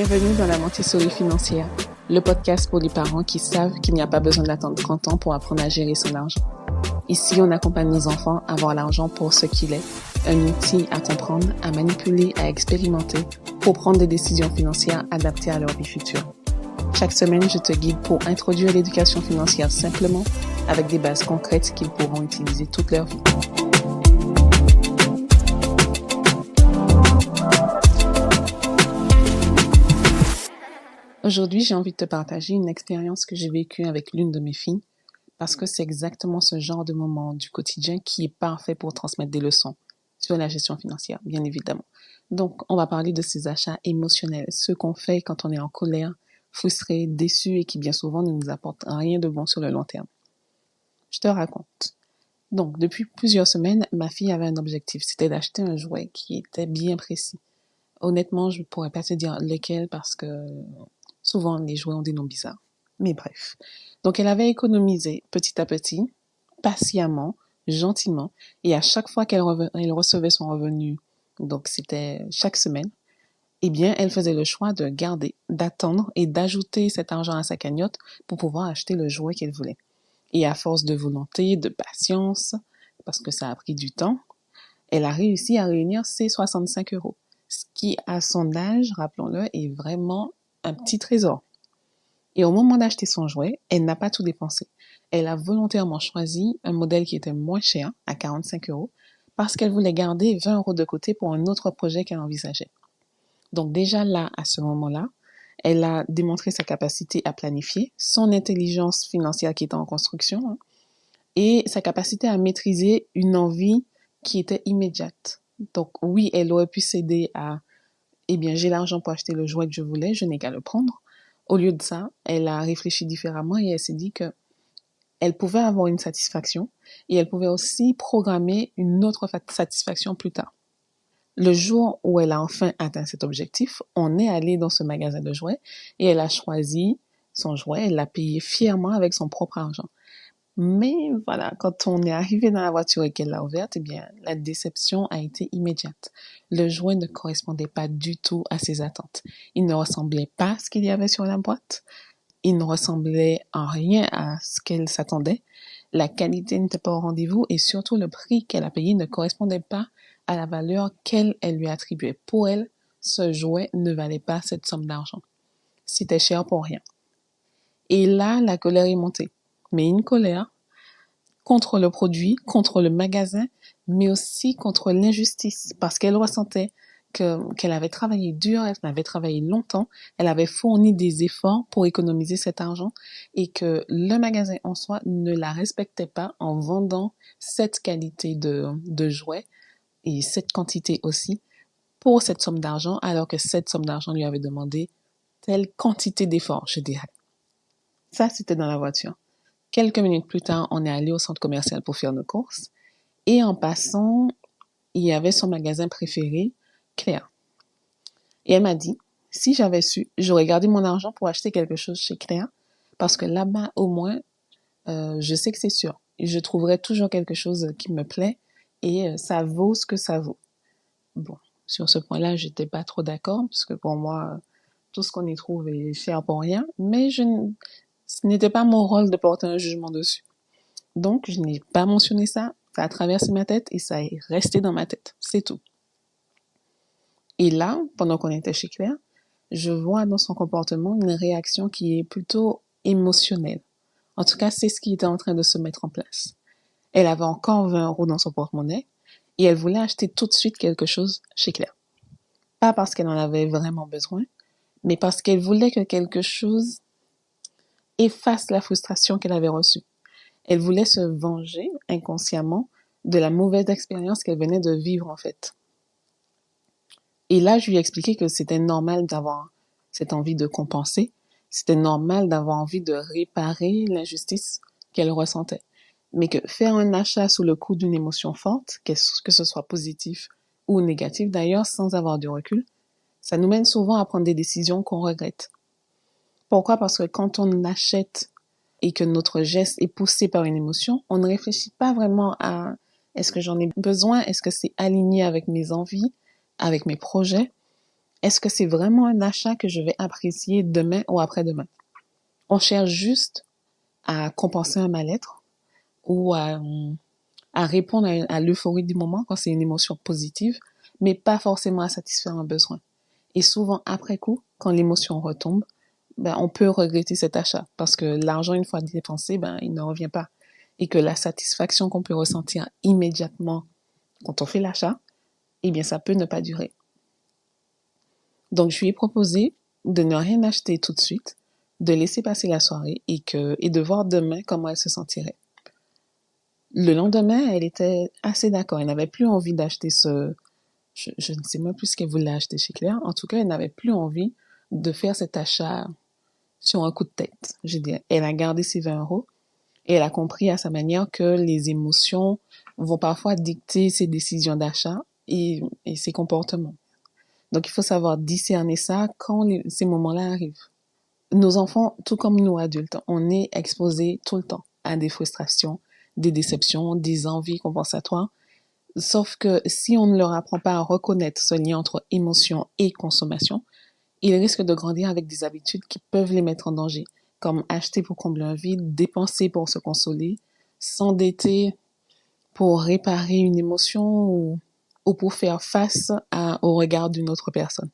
Bienvenue dans la Montessori financière, le podcast pour les parents qui savent qu'il n'y a pas besoin d'attendre 30 ans pour apprendre à gérer son argent. Ici, on accompagne nos enfants à voir l'argent pour ce qu'il est, un outil à comprendre, à manipuler, à expérimenter pour prendre des décisions financières adaptées à leur vie future. Chaque semaine, je te guide pour introduire l'éducation financière simplement avec des bases concrètes qu'ils pourront utiliser toute leur vie. Aujourd'hui, j'ai envie de te partager une expérience que j'ai vécue avec l'une de mes filles parce que c'est exactement ce genre de moment du quotidien qui est parfait pour transmettre des leçons sur la gestion financière, bien évidemment. Donc, on va parler de ces achats émotionnels, ceux qu'on fait quand on est en colère, frustré, déçu et qui bien souvent ne nous apportent rien de bon sur le long terme. Je te raconte. Donc, depuis plusieurs semaines, ma fille avait un objectif, c'était d'acheter un jouet qui était bien précis. Honnêtement, je ne pourrais pas te dire lequel parce que souvent les jouets ont des noms bizarres. Mais bref. Donc, elle avait économisé petit à petit, patiemment, gentiment, et à chaque fois qu'elle recevait son revenu, donc c'était chaque semaine, eh bien, elle faisait le choix de garder, d'attendre et d'ajouter cet argent à sa cagnotte pour pouvoir acheter le jouet qu'elle voulait. Et à force de volonté, de patience, parce que ça a pris du temps, elle a réussi à réunir ses 65 €. Ce qui, à son âge, rappelons-le, est vraiment un petit trésor. Et au moment d'acheter son jouet, elle n'a pas tout dépensé. Elle a volontairement choisi un modèle qui était moins cher, à 45 €, parce qu'elle voulait garder 20 € de côté pour un autre projet qu'elle envisageait. Donc déjà là, à ce moment-là, elle a démontré sa capacité à planifier, son intelligence financière qui était en construction, et sa capacité à maîtriser une envie qui était immédiate. Donc oui, elle aurait pu céder à « Eh bien, j'ai l'argent pour acheter le jouet que je voulais, je n'ai qu'à le prendre ». Au lieu de ça, elle a réfléchi différemment et elle s'est dit que elle pouvait avoir une satisfaction et elle pouvait aussi programmer une autre satisfaction plus tard. Le jour où elle a enfin atteint cet objectif, on est allé dans ce magasin de jouets et elle a choisi son jouet, elle l'a payé fièrement avec son propre argent. Mais voilà, quand on est arrivé dans la voiture et qu'elle l'a ouverte, eh bien, la déception a été immédiate. Le jouet ne correspondait pas du tout à ses attentes. Il ne ressemblait pas à ce qu'il y avait sur la boîte. Il ne ressemblait en rien à ce qu'elle s'attendait. La qualité n'était pas au rendez-vous et surtout le prix qu'elle a payé ne correspondait pas à la valeur qu'elle lui attribuait. Pour elle, ce jouet ne valait pas cette somme d'argent. C'était cher pour rien. Et là, la colère est montée. Mais une colère contre le produit, contre le magasin, mais aussi contre l'injustice, parce qu'elle ressentait qu'elle avait travaillé dur, elle avait travaillé longtemps, elle avait fourni des efforts pour économiser cet argent et que le magasin en soi ne la respectait pas en vendant cette qualité de jouets et cette quantité aussi pour cette somme d'argent, alors que cette somme d'argent lui avait demandé telle quantité d'efforts, je dirais. Ça, c'était dans la voiture. Quelques minutes plus tard, on est allé au centre commercial pour faire nos courses. Et en passant, il y avait son magasin préféré, Claire. Et elle m'a dit, si j'avais su, j'aurais gardé mon argent pour acheter quelque chose chez Claire, parce que là-bas, au moins, je sais que c'est sûr. Je trouverai toujours quelque chose qui me plaît et ça vaut ce que ça vaut. Bon, sur ce point-là, j'étais pas trop d'accord, parce que pour moi, tout ce qu'on y trouve est cher pour rien, mais ce n'était pas mon rôle de porter un jugement dessus. Donc, je n'ai pas mentionné ça, ça a traversé ma tête et ça est resté dans ma tête, c'est tout. Et là, pendant qu'on était chez Claire, je vois dans son comportement une réaction qui est plutôt émotionnelle. En tout cas, c'est ce qui était en train de se mettre en place. Elle avait encore 20 € dans son porte-monnaie et elle voulait acheter tout de suite quelque chose chez Claire. Pas parce qu'elle en avait vraiment besoin, mais parce qu'elle voulait que quelque chose efface la frustration qu'elle avait reçue. Elle voulait se venger inconsciemment de la mauvaise expérience qu'elle venait de vivre en fait. Et là, je lui ai expliqué que c'était normal d'avoir cette envie de compenser, c'était normal d'avoir envie de réparer l'injustice qu'elle ressentait. Mais que faire un achat sous le coup d'une émotion forte, que ce soit positif ou négatif d'ailleurs, sans avoir du recul, ça nous mène souvent à prendre des décisions qu'on regrette. Pourquoi? Parce que quand on achète et que notre geste est poussé par une émotion, on ne réfléchit pas vraiment à est-ce que j'en ai besoin, est-ce que c'est aligné avec mes envies, avec mes projets. Est-ce que c'est vraiment un achat que je vais apprécier demain ou après-demain? On cherche juste à compenser un mal-être ou à répondre à l'euphorie du moment quand c'est une émotion positive, mais pas forcément à satisfaire un besoin. Et souvent, après coup, quand l'émotion retombe, ben, on peut regretter cet achat parce que l'argent, une fois dépensé, ben, il ne revient pas. Et que la satisfaction qu'on peut ressentir immédiatement quand on fait l'achat, eh bien, ça peut ne pas durer. Donc, je lui ai proposé de ne rien acheter tout de suite, de laisser passer la soirée et de voir demain comment elle se sentirait. Le lendemain, elle était assez d'accord. Elle n'avait plus envie d'acheter je ne sais même plus ce qu'elle voulait acheter chez Claire. En tout cas, elle n'avait plus envie de faire cet achat sur un coup de tête. Je veux dire, elle a gardé ses 20 euros et elle a compris à sa manière que les émotions vont parfois dicter ses décisions d'achat et ses comportements. Donc, il faut savoir discerner ça quand ces moments-là arrivent. Nos enfants, tout comme nous adultes, on est exposés tout le temps à des frustrations, des déceptions, des envies compensatoires. Sauf que si on ne leur apprend pas à reconnaître ce lien entre émotion et consommation, ils risquent de grandir avec des habitudes qui peuvent les mettre en danger, comme acheter pour combler un vide, dépenser pour se consoler, s'endetter pour réparer une émotion ou pour faire face au regard d'une autre personne.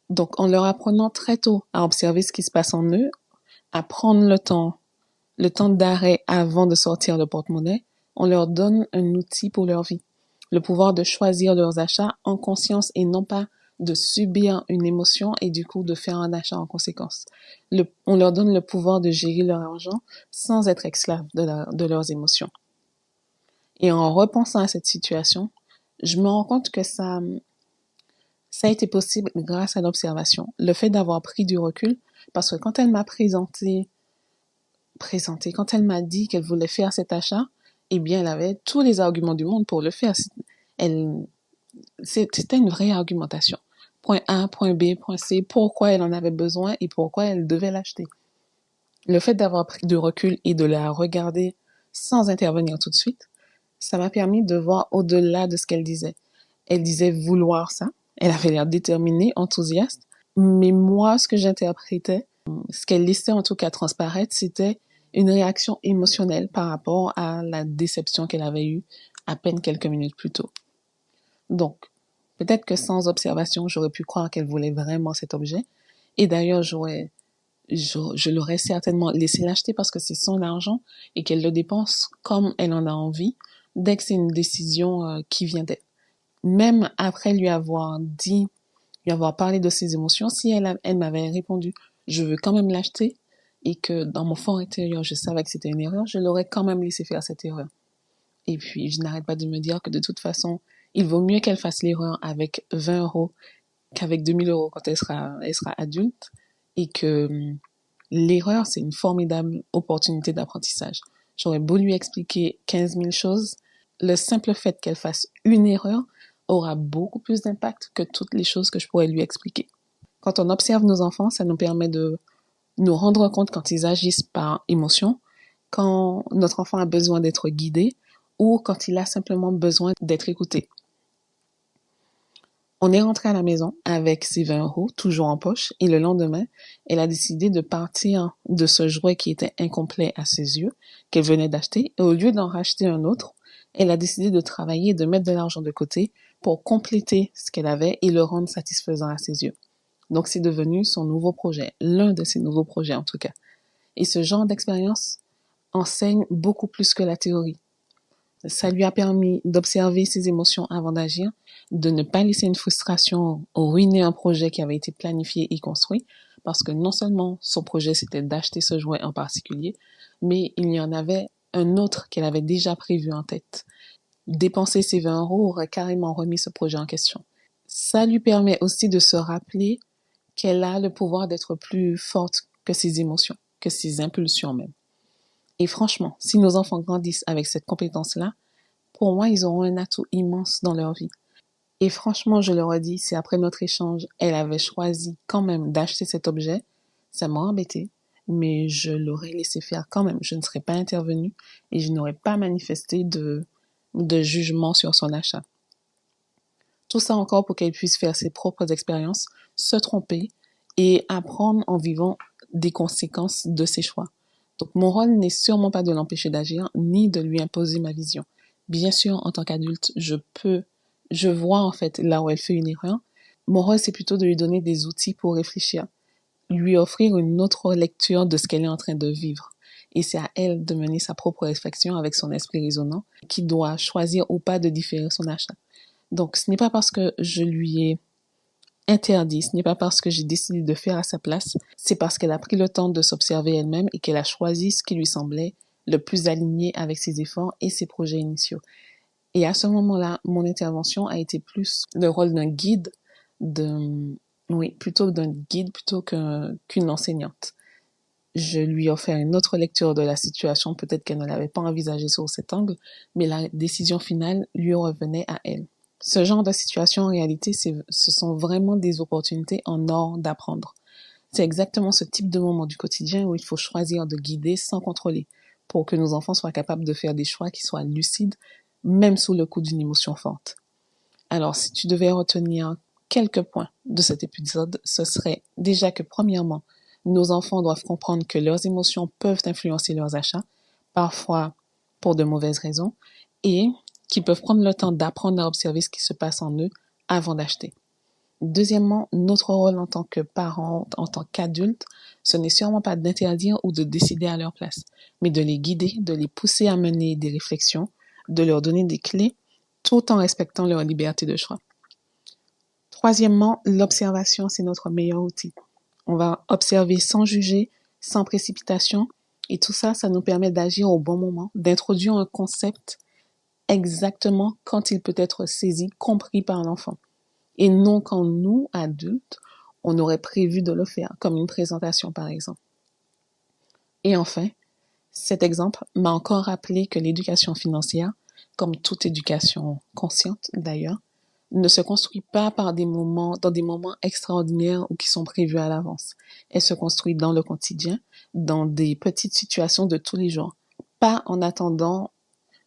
Donc, en leur apprenant très tôt à observer ce qui se passe en eux, à prendre le temps d'arrêt avant de sortir le porte-monnaie, on leur donne un outil pour leur vie. Le pouvoir de choisir leurs achats en conscience et non pas de subir une émotion et du coup de faire un achat en conséquence. On leur donne le pouvoir de gérer leur argent sans être esclaves de leurs émotions. Et en repensant à cette situation, je me rends compte que ça a été possible grâce à l'observation. Le fait d'avoir pris du recul, parce que quand elle m'a quand elle m'a dit qu'elle voulait faire cet achat, eh bien, elle avait tous les arguments du monde pour le faire. C'était une vraie argumentation. Point A, point B, point C, pourquoi elle en avait besoin et pourquoi elle devait l'acheter. Le fait d'avoir pris du recul et de la regarder sans intervenir tout de suite, ça m'a permis de voir au-delà de ce qu'elle disait. Elle disait vouloir ça. Elle avait l'air déterminée, enthousiaste. Mais moi, ce que j'interprétais, ce qu'elle laissait en tout cas transparaître, c'était une réaction émotionnelle par rapport à la déception qu'elle avait eue à peine quelques minutes plus tôt. Donc, peut-être que sans observation, j'aurais pu croire qu'elle voulait vraiment cet objet. Et d'ailleurs, je l'aurais certainement laissé l'acheter parce que c'est son argent et qu'elle le dépense comme elle en a envie, dès que c'est une décision qui vient d'elle. Même après lui avoir parlé de ses émotions, si elle m'avait répondu, je veux quand même l'acheter, et que dans mon fort intérieur, je savais que c'était une erreur, je l'aurais quand même laissé faire cette erreur. Et puis, je n'arrête pas de me dire que de toute façon, il vaut mieux qu'elle fasse l'erreur avec 20 euros qu'avec 2000 euros quand elle sera adulte, et que l'erreur, c'est une formidable opportunité d'apprentissage. J'aurais beau lui expliquer 15 000 choses, le simple fait qu'elle fasse une erreur aura beaucoup plus d'impact que toutes les choses que je pourrais lui expliquer. Quand on observe nos enfants, ça nous permet de nous rendre compte quand ils agissent par émotion, quand notre enfant a besoin d'être guidé ou quand il a simplement besoin d'être écouté. On est rentré à la maison avec ses 20 euros, toujours en poche, et le lendemain, elle a décidé de partir de ce jouet qui était incomplet à ses yeux, qu'elle venait d'acheter, et au lieu d'en racheter un autre, elle a décidé de travailler et de mettre de l'argent de côté pour compléter ce qu'elle avait et le rendre satisfaisant à ses yeux. Donc, c'est devenu son nouveau projet, l'un de ses nouveaux projets en tout cas. Et ce genre d'expérience enseigne beaucoup plus que la théorie. Ça lui a permis d'observer ses émotions avant d'agir, de ne pas laisser une frustration ruiner un projet qui avait été planifié et construit, parce que non seulement son projet c'était d'acheter ce jouet en particulier, mais il y en avait un autre qu'elle avait déjà prévu en tête. Dépenser ses 20 euros aurait carrément remis ce projet en question. Ça lui permet aussi de se rappeler qu'elle a le pouvoir d'être plus forte que ses émotions, que ses impulsions même. Et franchement, si nos enfants grandissent avec cette compétence-là, pour moi, ils auront un atout immense dans leur vie. Et franchement, je leur ai dit, si après notre échange, elle avait choisi quand même d'acheter cet objet, ça m'a embêté, mais je l'aurais laissé faire quand même. Je ne serais pas intervenue et je n'aurais pas manifesté de jugement sur son achat. Tout ça encore pour qu'elle puisse faire ses propres expériences se tromper et apprendre en vivant des conséquences de ses choix. Donc, mon rôle n'est sûrement pas de l'empêcher d'agir, ni de lui imposer ma vision. Bien sûr, en tant qu'adulte, je vois en fait là où elle fait une erreur. Mon rôle, c'est plutôt de lui donner des outils pour réfléchir, lui offrir une autre lecture de ce qu'elle est en train de vivre. Et c'est à elle de mener sa propre réflexion avec son esprit raisonnant, qui doit choisir ou pas de différer son achat. Donc, ce n'est pas parce que je lui ai interdit, ce n'est pas parce que j'ai décidé de faire à sa place, c'est parce qu'elle a pris le temps de s'observer elle-même et qu'elle a choisi ce qui lui semblait le plus aligné avec ses efforts et ses projets initiaux. Et à ce moment-là, mon intervention a été plus le rôle d'un guide, plutôt qu'une enseignante. Je lui ai offert une autre lecture de la situation, peut-être qu'elle ne l'avait pas envisagée sous cet angle, mais la décision finale lui revenait à elle. Ce genre de situation, en réalité, ce sont vraiment des opportunités en or d'apprendre. C'est exactement ce type de moment du quotidien où il faut choisir de guider sans contrôler, pour que nos enfants soient capables de faire des choix qui soient lucides, même sous le coup d'une émotion forte. Alors, si tu devais retenir quelques points de cet épisode, ce serait déjà que, premièrement, nos enfants doivent comprendre que leurs émotions peuvent influencer leurs achats, parfois pour de mauvaises raisons, et qu'ils peuvent prendre le temps d'apprendre à observer ce qui se passe en eux avant d'acheter. Deuxièmement, notre rôle en tant que parents, en tant qu'adultes, ce n'est sûrement pas d'interdire ou de décider à leur place, mais de les guider, de les pousser à mener des réflexions, de leur donner des clés, tout en respectant leur liberté de choix. Troisièmement, l'observation, c'est notre meilleur outil. On va observer sans juger, sans précipitation, et tout ça, ça nous permet d'agir au bon moment, d'introduire un concept exactement quand il peut être saisi, compris par l'enfant. Et non quand nous, adultes, on aurait prévu de le faire, comme une présentation par exemple. Et enfin, cet exemple m'a encore rappelé que l'éducation financière, comme toute éducation consciente d'ailleurs, ne se construit pas dans des moments extraordinaires ou qui sont prévus à l'avance. Elle se construit dans le quotidien, dans des petites situations de tous les jours, pas en attendant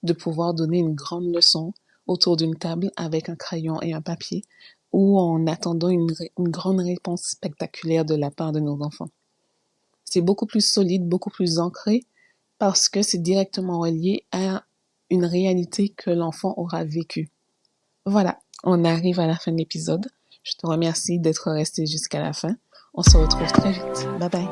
de pouvoir donner une grande leçon autour d'une table avec un crayon et un papier ou en attendant une grande réponse spectaculaire de la part de nos enfants. C'est beaucoup plus solide, beaucoup plus ancré parce que c'est directement relié à une réalité que l'enfant aura vécue. Voilà, on arrive à la fin de l'épisode. Je te remercie d'être resté jusqu'à la fin. On se retrouve très vite. Bye bye.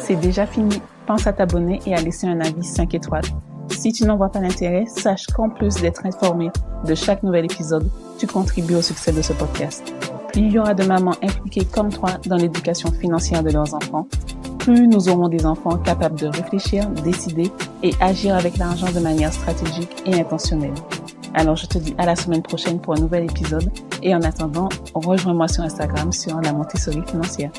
C'est déjà fini. Pense à t'abonner et à laisser un avis 5 étoiles. Si tu n'en vois pas l'intérêt, sache qu'en plus d'être informé de chaque nouvel épisode, tu contribues au succès de ce podcast. Plus il y aura de mamans impliquées comme toi dans l'éducation financière de leurs enfants, plus nous aurons des enfants capables de réfléchir, décider et agir avec l'argent de manière stratégique et intentionnelle. Alors je te dis à la semaine prochaine pour un nouvel épisode et en attendant, rejoins-moi sur Instagram sur la Montessori financière.